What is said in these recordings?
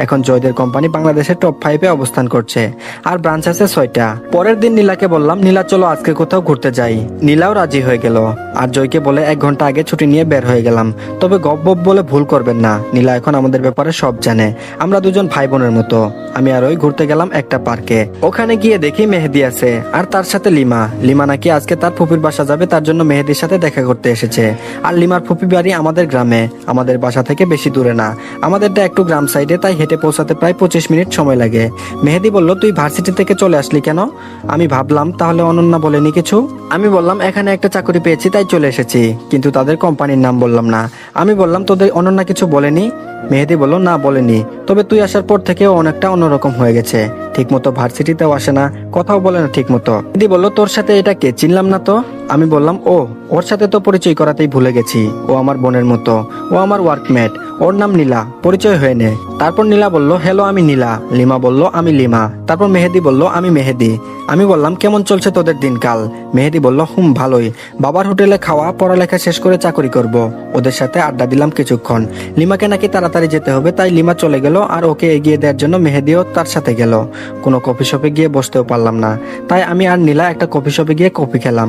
এখন জয়দের কোম্পানি বাংলাদেশের টপ 5-এ অবস্থান করছে, আর ব্রাঞ্চ আছে 6টা। পরের দিন নীলাকে বললাম, নীলা চলো আজকে কোথাও ঘুরতে যাই। নীলাও রাজি হয়ে গেল, আর জয়কে বলে 1 ঘন্টা আগে ছুটি নিয়ে বের হয়ে গেলাম। তবে গপ বলে ভুল করবেন না, নীলা এখন আমাদের ব্যাপারে সব জানে। আমরা দুজন ভাই বোনের মতো। আমি আর ওই ঘুরতে গেলাম একটা পার্কে। ওখানে গিয়ে দেখি মেহেদি আছে, আর তার সাথে লিমা। লিমা নাকি আজকে তার ফুপির বাসা যাবে, তার জন্য মেহেদির সাথে দেখা করতে এসেছে। আর লিমার ফুপি বাড়ি আমাদের গ্রামে, আমাদের বাসা থেকে বেশি দূরে না, আমাদেরটা একটু গ্রাম সাইডে, তাই হেঁটে পৌঁছাতে প্রায় 25 মিনিট সময় লাগে। মেহেদি বলল, তুই ভার্সিটি থেকে চলে আসলি কেন? আমি ভাবলাম তাহলে অনন্যা বলেনি কিছু। আমি বললাম এখানে একটা চাকরি পেয়েছি তাই চলে এসেছি, কিন্তু তাদের কোম্পানির নাম বললাম না। আমি বললাম তোদের অনন্যা কিছু বলেনি? মেহেদি বলল, না বলেনি, তবে তুই আসার পর থেকে অনেকটা অন্যরকম হয়ে গেছে। ঠিক মতো ভার্সিটিতেও আসে না, কথাও বলে না ঠিক মতো। মেহেদি বলল, তোর সাথে এটা কে, চিনলাম না তো। আমি বললাম, ওর সাথে তো পরিচয় করাতেই ভুলে গেছি, ও আমার বোনের মতো, ও আমার ওয়ার্কমেট, ওর নাম নীলা, পরিচয় হয়ে নে। তারপর নীলা বলল, হ্যালো আমি নীলা। লিমা বলল, আমি লিমা। তারপর মেহেদি বলল, আমি মেহেদি। আমি বললাম, কেমন চলছে তোদের দিনকাল? মেহেদি বলল, ভালোই, বাবার হোটেলে খাওয়া, পড়ালেখা শেষ করে চাকরি করব। ওদের সাথে আড্ডা দিলাম কিছুক্ষণ। লিমাকে নাকি তাড়াতাড়ি যেতে হবে, তাই লিমা চলে গেল, আর ওকে এগিয়ে দেওয়ার জন্য মেহেদিও তার সাথে গেল। কোনো কফি শপে গিয়ে বসতেও পারলাম না, তাই আমি আর নীলা একটা কফি শপে গিয়ে কফি খেলাম।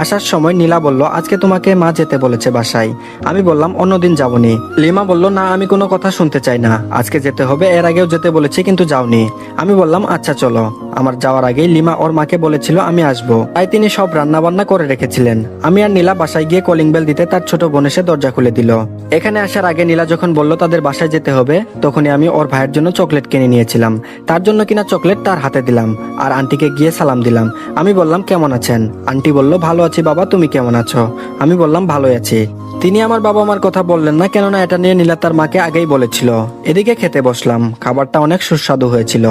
আসার সময় নীলা বলল, আজকে তোমাকে মা যেতে বলেছে বাসায়। আমি বললাম, অন্যদিন যাবনি। লিমা বলল, না আমি কোনো কথা শুনতে চাই না, আজকে যেতে হবে, এর আগেও যেতে বলেছি কিন্তু যাওনি। আমি বললাম, আচ্ছা চলো। আমার যাওয়ার আগেই লিমা ওর মাকে বলেছিল আমি আসবো, তাই তিনি সব রান্না বান্না করে রেখেছিলেন। আমি আর নীলা বাসায় গিয়ে কলিং বেল দিতে তার ছোট বোন এসে দরজা খুলে দিল। এখানে আসার আগে নীলা যখন বলল তাদের বাসায় যেতে হবে, তখনই আমি ওর ভাইয়ের জন্য চকলেট কিনে নিয়েছিলাম। তার জন্য কিনা চকলেট তার হাতে দিলাম, আর আন্টিকে গিয়ে সালাম দিলাম। আমি বললাম, কেমন আছেন? আন্টি বলল, ভালো আছি বাবা, তুমি কেমন আছো? আমি বললাম, ভালোই আছি। তিনি আমার বাবা মার কথা বললেন না, কেননা এটা নিয়ে নীলা তার মাকে আগেই বলেছিল। এদিকে খেতে বসলাম, খাবারটা অনেক সুস্বাদু হয়েছিল।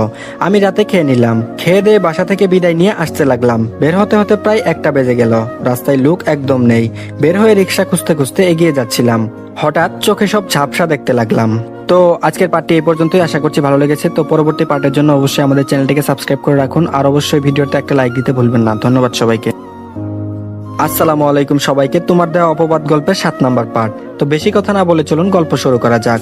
আমি রাতে খেয়ে নিলাম। খেয়ে দিয়ে বাসা থেকে বিদায় নিয়ে আসতে লাগলাম। বের হতে হতে প্রায় 1টা বেজে গেল। রাস্তায় লোক একদম নেই। বের হয়ে রিক্সা খুঁজতে খুঁজতে এগিয়ে যাচ্ছিলাম, হঠাৎ চোখে সব ঝাপসা দেখতে লাগলাম। তো আজকের পার্টটি এই পর্যন্তই, আশা করছি ভালো লেগেছে। তো পরবর্তী পার্টের জন্য অবশ্যই আমাদের চ্যানেলটিকে সাবস্ক্রাইব করে রাখুন, আর অবশ্যই ভিডিওতে একটা লাইক দিতে ভুলবেন না। ধন্যবাদ সবাইকে। আসসালামু আলাইকুম সবাইকে। তোমার দেওয়া অপবাদ গল্পের 7 নাম্বার পার্ট। তো বেশি কথা না বলে চলুন গল্প শুরু করা যাক।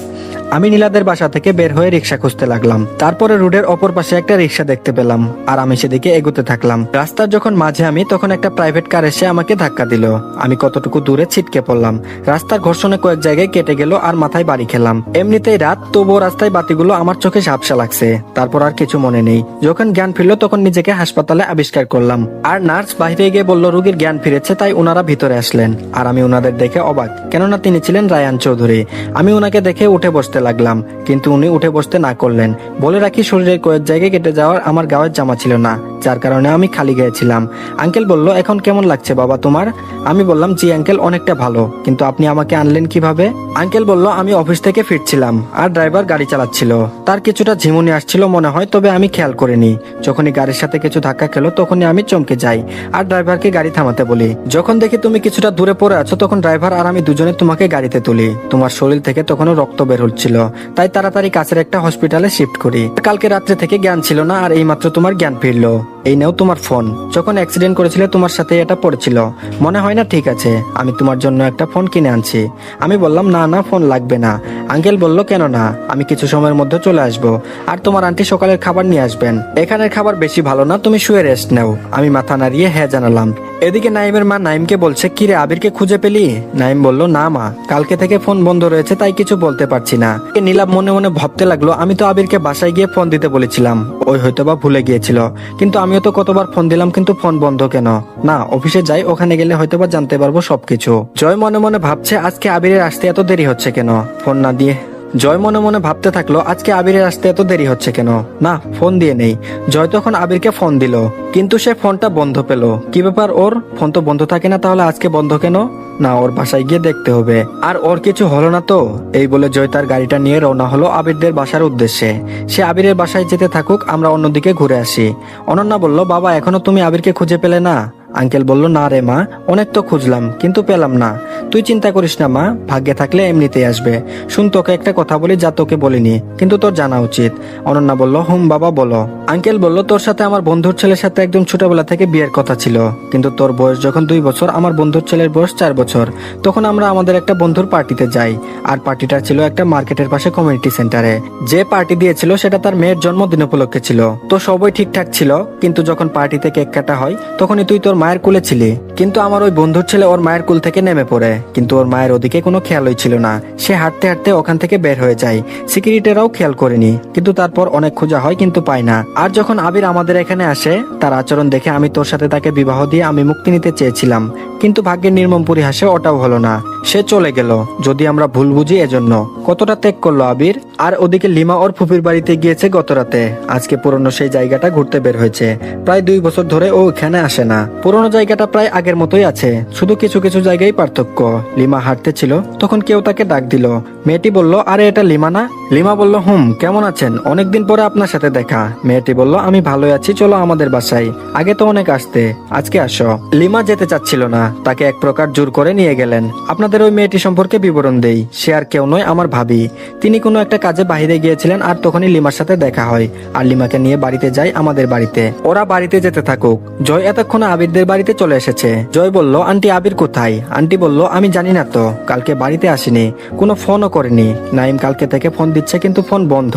আমি নীলাদের বাসা থেকে বের হয়ে রিক্সা খুঁজতে লাগলাম। তারপরে রোডের অপর পাশে একটা রিক্সা দেখতে পেলাম, আর আমি সেদিকে এগোতে থাকলাম। রাস্তার যখন মাঝে আমি, তখন একটা প্রাইভেট কার এসে আমাকে ধাক্কা দিল। আমি কতটুকু দূরে ছিটকে পড়লাম। রাস্তার ঘর্ষণে কয়েক জায়গায় কেটে গেল, আর মাথায় বাড়ি খেলাম। এমনিতেই রাত, তবুও রাস্তায় বাতিগুলো আমার চোখে ঝাপসা লাগছে। তারপর আর কিছু মনে নেই। যখন জ্ঞান ফিরলো তখন নিজেকে হাসপাতালে আবিষ্কার করলাম, আর নার্স বাইরে গিয়ে বলল রোগীর জ্ঞান ফিরেছে, তাই ওনারা ভিতরে আসলেন। আর আমি ওনাদের দেখে অবাক, কেননা তিনি ছিলেন রায়ান চৌধুরী। আমি ওনাকে দেখে উঠে বসতে লাগলাম, কিন্তু উনি উঠে বসতে না করলেন। বলে রাখি, শরীরের কয়েক জায়গায় কেটে যাওয়ার আমার গায়ের জামা ছিল না, যার কারণে আমি খালি গায়ে ছিলাম। আঙ্কেল বলল, এখন কেমন লাগছে বাবা তোমার? আমি বললাম, জি আঙ্কেল, অনেকটা ভালো, কিন্তু আপনি আমাকে আনলেন কিভাবে? আঙ্কেল বলল, আমি অফিস থেকে ফিরছিলাম, আর ড্রাইভার গাড়ি চালাচ্ছিল। তার কিছুটা ঝিমুনি আসছিল মনে হয়, তবে আমি খেয়াল করিনি। যখনই গাড়ির সাথে কিছু ধাক্কা খেলো তখনই আমি চমকে যাই, আর ড্রাইভারকে গাড়ি থামাতে বলি। যখন দেখি তুমি কিছুটা দূরে পড়ে আছো, তখন ড্রাইভার আর আমি দুজনে তোমাকে গাড়িতে তুলি। তোমার শরীর থেকে তখনও রক্ত বের হচ্ছিল, তাই তাড়াতাড়ি কাছের একটা হসপিটালে শিফট করি। কালকে রাত্রে থেকে জ্ঞান ছিল না, আর এইমাত্র তোমার জ্ঞান ফিরলো। এই নাও তোমার ফোন, যখন অ্যাক্সিডেন্ট করেছিলে তোমার সাথে এটা পড়েছিল, মনে হয় না? ঠিক আছে, আমি তোমার জন্য একটা ফোন কিনে আনছি। আমি বললাম, না না, ফোন লাগবে না। আঙ্কেল বলল, কেন না? আমি কিছু সময়ের মধ্যে চলে আসবো, আর তোমার আন্টি সকালের খাবার নিয়ে আসবেন। এখানের খাবার বেশি ভালো না, তুমি শুয়ে রেস্ট নাও। আমি মাথা নাড়িয়ে হ্যাঁ জানালাম। এদিকে নাইমের মা নাইমকে বলছে, কিরে আবিরকে খুঁজে পেলি? নাইম বলল, না মা, কালকে থেকে ফোন বন্ধ রয়েছে, তাই কিছু বলতে পারছি না। নীলাভ মনে মনে ভাবতে লাগলো, আমি তো আবিরকে বাসায় গিয়ে ফোন দিতে বলেছিলাম, ওই হয়তোবা ভুলে গিয়েছিল। কিন্তু আমিও তো কতবার ফোন দিলাম, কিন্তু ফোন বন্ধ কেন? না, অফিসে যাই, ওখানে গেলে হয়তোবা জানতে পারবো সবকিছু। জয় মনে মনে ভাবছে, আজকে আবিরের আসতে এত দেরি হচ্ছে কেন? ফোন না দিয়ে জয় মনে মনে ভাবতে থাকলো, আজকে আবিরের আসতে এত দেরি হচ্ছে কেন? না, ফোন দিয়ে নেই। জয় তখন আবিরকে ফোন দিল, কিন্তু সে ফোনটা বন্ধ পেল। কি ব্যাপার ওর? ফোন তো বন্ধ থাকে না, তাহলে আজকে বন্ধ কেন? না, ওর বাসায় গিয়ে দেখতে হবে। আর ওর কিছু হলো না তো? এই বলে জয় তার গাড়িটা নিয়ে রওনা হলো আবিরদের বাসার উদ্দেশ্যে। সে আবিরের বাসায় যেতে থাকুক, আমরা অন্যদিকে ঘুরে আসি। অনন্যা বলল, বাবা এখনো তুমি আবিরকে খুঁজে পেলে না? আঙ্কেল বলল, না রে মা, অনেক তো খুঁজলাম কিন্তু পেলাম না। তুই চিন্তা করিস না মা, ভাগ্যে থাকলে এমনিতেই আসবে। শুন, তোকে একটা কথা বলি যা তোকে বলিনি, কিন্তু তোর জানা উচিত। অনন্যা বলল, হুম বাবা বলো। আঙ্কেল বলল, তোর সাথে আমার বন্ধুর ছেলের সাথে একদম ছোটবেলা থেকে বিয়ের কথা ছিল, কিন্তু তোর বয়স যখন 2 বছর, আমার বন্ধুর ছেলের বয়স 4 বছর, তখন আমরা আমাদের একটা বন্ধুর পার্টিতে যাই। আর পার্টিটা ছিল একটা মার্কেটের পাশে কমিউনিটি সেন্টারে। যে পার্টি দিয়েছিল সেটা তার মেয়ের জন্মদিন উপলক্ষে ছিল। তো সবই ঠিকঠাক ছিল, কিন্তু যখন পার্টিতে কেক কাটা হয় তখনই তুই তোর মায়ের কোলে ছিলি। কিন্তু আমার ওই বন্ধুর ছেলে ওর মায়ের কোল থেকে নেমে পড়ে, কিন্তু ওর মায়ের ওদিকে কোনো খেয়ালই ছিল না। সে হাঁটতে হাঁটতে ওখান থেকে বের হয়ে যায়। সিকিউরিটিরাও খেয়াল করেনি, কিন্তু তারপর অনেক খোঁজা হয় কিন্তু পায় না। আর যখন আবির আমাদের এখানে আসে, তার আচরণ দেখে আমি তোর সাথে তাকে বিবাহ দিয়ে আমি মুক্তি নিতে চেয়েছিলাম, কিন্তু ভাগ্যের নির্মম পরিহাসে ওটাও হলো না। সে চলে গেল, যদি আমরা ভুল বুঝি এজন্য। কতটা ত্যাগ করলো আবির। আর ওদিকে লিমা ওর ফুপির বাড়িতে গিয়েছে গত রাতে। আজকে পুরনো সেই জায়গাটা ঘুরতে বের হয়েছে। প্রায় 2 বছর ধরে ও এখানে আসে না। পুরনো জায়গাটা প্রায় আগের মতোই আছে, শুধু কিছু কিছু জায়গায় পার্থক্য। লিমা হাঁটতে ছিল, তখন কেউ তাকে ডাক দিল। মেয়েটি বলল, আরে এটা লিমা না? লিমা বলল, হুম, কেমন আছেন? অনেকদিন পরে আপনার সাথে দেখা। মেয়েটি বলল, আমি ভালোই আছি, চলো আমাদের বাসায়। আগে তো অনেক আসতে, আজকে আসো। লিমা যেতে চাচ্ছিল না, তাকে এক প্রকার জোর করে নিয়ে গেলেন। আপনাদের ওই মেয়েটি সম্পর্কে বিবরণ দেই। সে আর কেউ নয়, আমার ভাবি। তিনি কোনো একটা কাজে বাইরে গিয়েছিলেন, আর তখনই লিমার সাথে দেখা হয়। আর লিমাকে নিয়ে বাড়িতে যায়, আমাদের বাড়িতে। ওরা বাড়িতে যেতে থাকুক। জয় এতক্ষণে আবিরদের বাড়িতে চলে এসেছে। জয় বলল, আন্টি আবির কোথায়? আন্টি বলল, আমি জানি না তো, কালকে বাড়িতে আসেনি, কোনো ফোনও করেনি। নাইম কালকে থেকে ফোন দিচ্ছে, কিন্তু ফোন বন্ধ।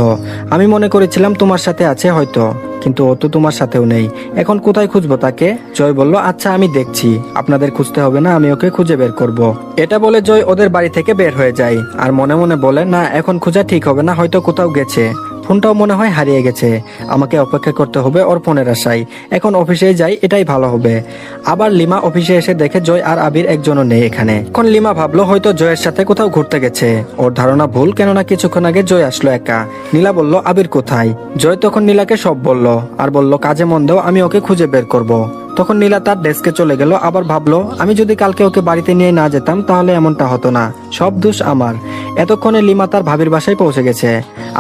আমি মনে করেছিলাম তোমার সাথে আছে হয়তো, কিন্তু ও তো তোমার সাথেও নেই। এখন কোথায় খুঁজবো তাকে? জয় বলল, আচ্ছা আমি দেখছি, আপনাদের খুঁজতে হবে না, আমি ওকে খুঁজে বের করব। এটা বলে জয় ওদের বাড়ি থেকে বের হয়ে যায়, আর মনে মনে বলে, না এখন খোঁজা ঠিক হবে না, হয়তো কোথাও গেছে। ফোনটাও মনে হয় হারিয়ে গেছে। আমাকে অপেক্ষা করতে হবে ওর ফোনের আশায়। এখন অফিসে যাই, এটাই ভালো হবে। আবার লিমা অফিসে এসে দেখে জয় আর আবির একজনও নেই এখানে। এখন লিমা ভাবলো হয়তো জয়ের সাথে কোথাও ঘুরতে গেছে। ওর ধারণা ভুল, কেননা কিছুক্ষণ আগে জয় আসলো একা। নীলা বলল, আবির কোথায়? জয় তখন নীলাকে সব বলল, আর বলল, কাজে মন দাও, আমি ওকে খুঁজে বের করব। তখন নীলা তার ডেস্কে চলে গেল। আবার ভাবলো, আমি যদি কালকে ওকে বাড়িতে নিয়ে না যেতাম তাহলে এমনটা হতো না, সব দোষ আমার। এতক্ষণে লিমা তার ভাবির বাসায় পৌঁছে গেছে।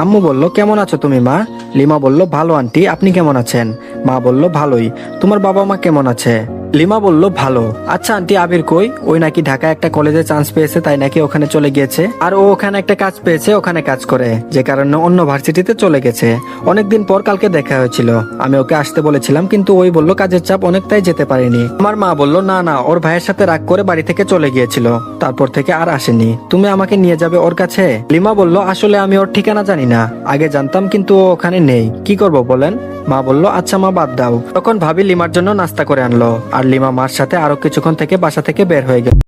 আম্মু বলল, কেমন আছো তুমি মা? লিমা বলল, ভালো আন্টি, আপনি কেমন আছেন? মা বলল, ভালোই। তোমার বাবা মা কেমন আছে? লিমা বলল, ভালো। আচ্ছা আন্টি, আবির কই? ওই নাকি ঢাকায় একটা কলেজে চান্স পেয়েছে, তাই নাকি ওখানে চলে গিয়েছে। আর ও ওখানে একটা কাজ পেয়েছে, ওখানে কাজ করে, যে কারণে অন্য ভার্সিটিতে চলে গেছে। অনেকদিন পর কালকে দেখা হয়েছিল। আমি ওকে আসতে বলেছিলাম, কিন্তু ওই বলল কাজের চাপ অনেক, তাই যেতে পারিনি। আমার মা বলল, না না, ওর ভাইয়ের সাথে রাগ করে বাড়ি থেকে চলে গিয়েছিল, তারপর থেকে আর আসেনি। তুমি আমাকে নিয়ে যাবে ওর কাছে? লিমা বলল, আসলে আমি ওর ঠিকানা জানি না, আগে জানতাম কিন্তু ও ওখানে নেই, কি করব বলেন? মা বলল, আচ্ছা মা, বাদ দাও। তখন ভাবি লিমার জন্য নাস্তা করে আনলো, আর লিমা মার সাথে আরো কিছুক্ষণ থেকে বাসা থেকে বের হয়ে গেল।